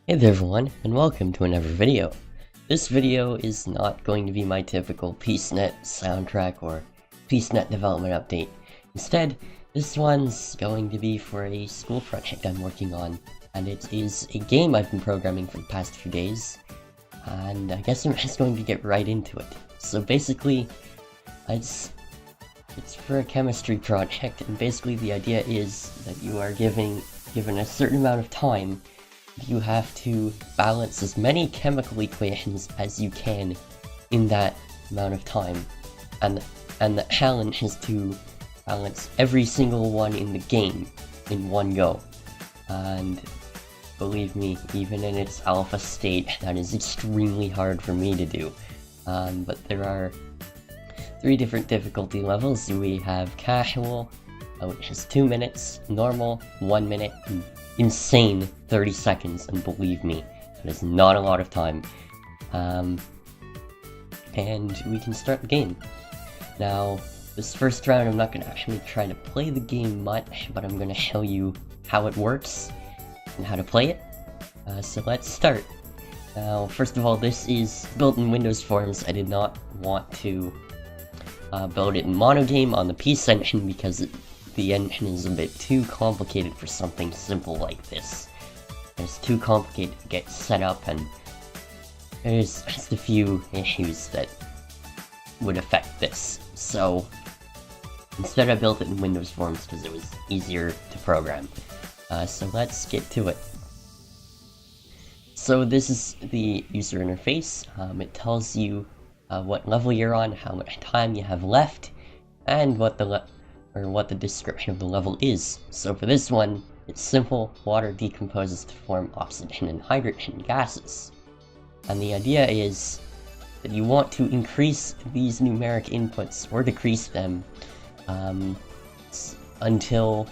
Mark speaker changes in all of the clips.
Speaker 1: Hey there everyone, and welcome to another video. This video is not going to be my typical PeaceNet soundtrack or PeaceNet development update. Instead, this one's going to be for a school project I'm working on, and it is a game I've been programming for the past few days, and I guess I'm just going to get right into it. So basically, it's for a chemistry project, and basically the idea is that you are given a certain amount of time. You have to balance as many chemical equations as you can in that amount of time, and the challenge is to balance every single one in the game in one go. And believe me, even in its alpha state, that is extremely hard for me to do. But there are 3 different difficulty levels. We have casual, which is 2 minutes, normal, 1 minute, and insane 30 seconds, and believe me, that is not a lot of time. And we can start the game. Now, this first round I'm not going to actually try to play the game much, but I'm going to show you how it works and how to play it. So let's start. Now, first of all, this is built in Windows Forms. I did not want to build it in MonoGame on the PC engine because the engine is a bit too complicated for something simple like this. It's too complicated to get set up, and there's just a few issues that would affect this. So instead I built it in Windows Forms because it was easier to program. So let's get to it. So this is the user interface. It tells you what level you're on, how much time you have left, and what the description of the level is. So for this one, it's simple. Water decomposes to form oxygen and hydrogen gases. And the idea is that you want to increase these numeric inputs or decrease them until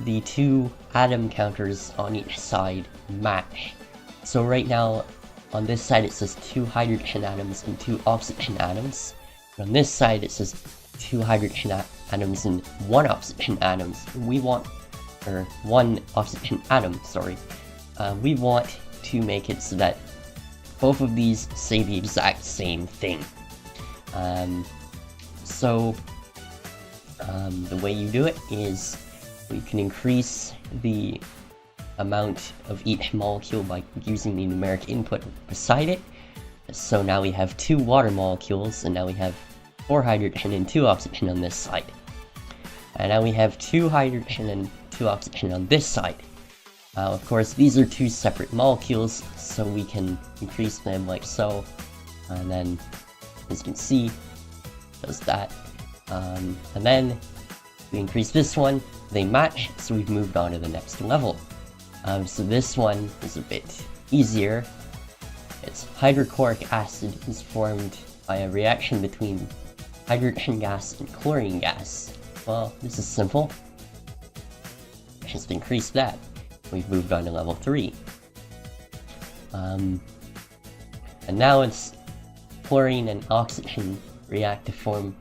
Speaker 1: the 2 atom counters on each side match. So right now, on this side it says 2 hydrogen atoms and 2 oxygen atoms. And on this side it says 2 hydrogen atoms and 1 oxygen atoms. We want, or 1 oxygen atom, sorry. We want to make it so that both of these say the exact same thing. The way you do it is we can increase the amount of each molecule by using the numeric input beside it. So now we have 2 water molecules, and now we have 4 hydrogen and 2 oxygen on this side. And now we have 2 hydrogen and 2 oxygen on this side. Of course, these are 2 separate molecules, so we can increase them like so. And then, as you can see, does that. And then we increase this one, they match, so we've moved on to the next level. So this one is a bit easier. It's hydrochloric acid is formed by a reaction between hydrogen gas and chlorine gas. Well, this is simple. Just increase that. We've moved on to level 3. And now it's chlorine and oxygen react to form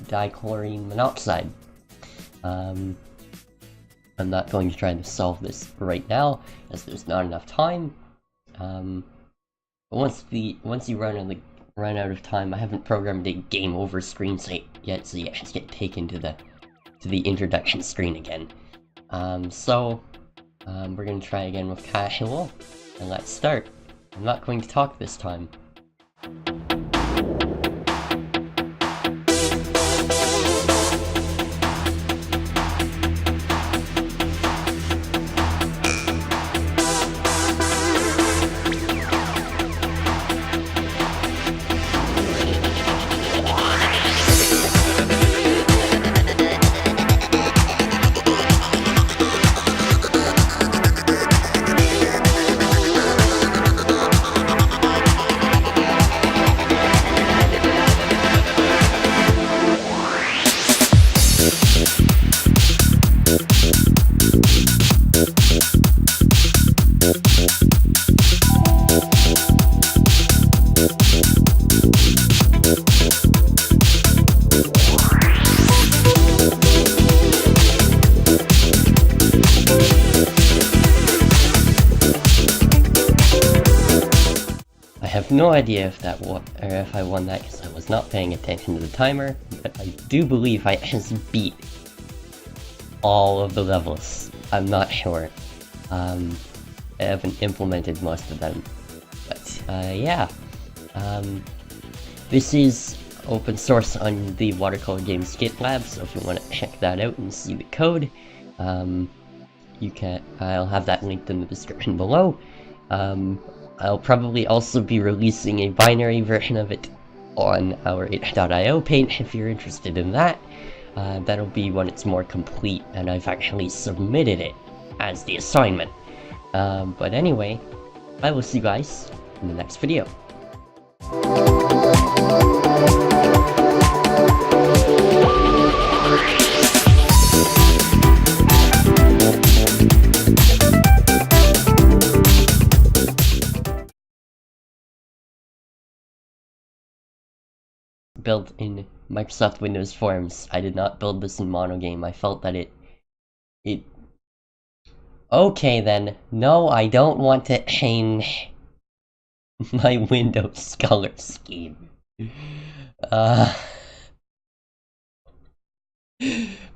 Speaker 1: dichlorine monoxide. I'm not going to try to solve this right now, as there's not enough time. But once you run out of time, I haven't programmed a game over screen yet, so you just get taken to the introduction screen again. We're gonna try again with casual, and let's start. I'm not going to talk this time. have no idea if that or if I won that because I was not paying attention to the timer, but I do believe I just beat all of the levels. I'm not sure. I haven't implemented most of them. But, yeah. This is open source on the Watercolor Games GitLab, so if you want to check that out and see the code, you can. I'll have that linked in the description below. I'll probably also be releasing a binary version of it on our itch.io page if you're interested in that. That'll be when it's more complete and I've actually submitted it as the assignment. But anyway, I will see you guys in the next video. Built in Microsoft Windows Forms. I did not build this in MonoGame. I felt that it... Okay then. No, I don't want to change my Windows color scheme.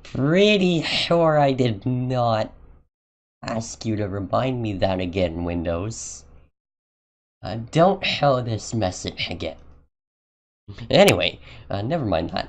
Speaker 1: Pretty sure I did not ask you to remind me that again, Windows. Don't show this message again. Anyway, never mind that.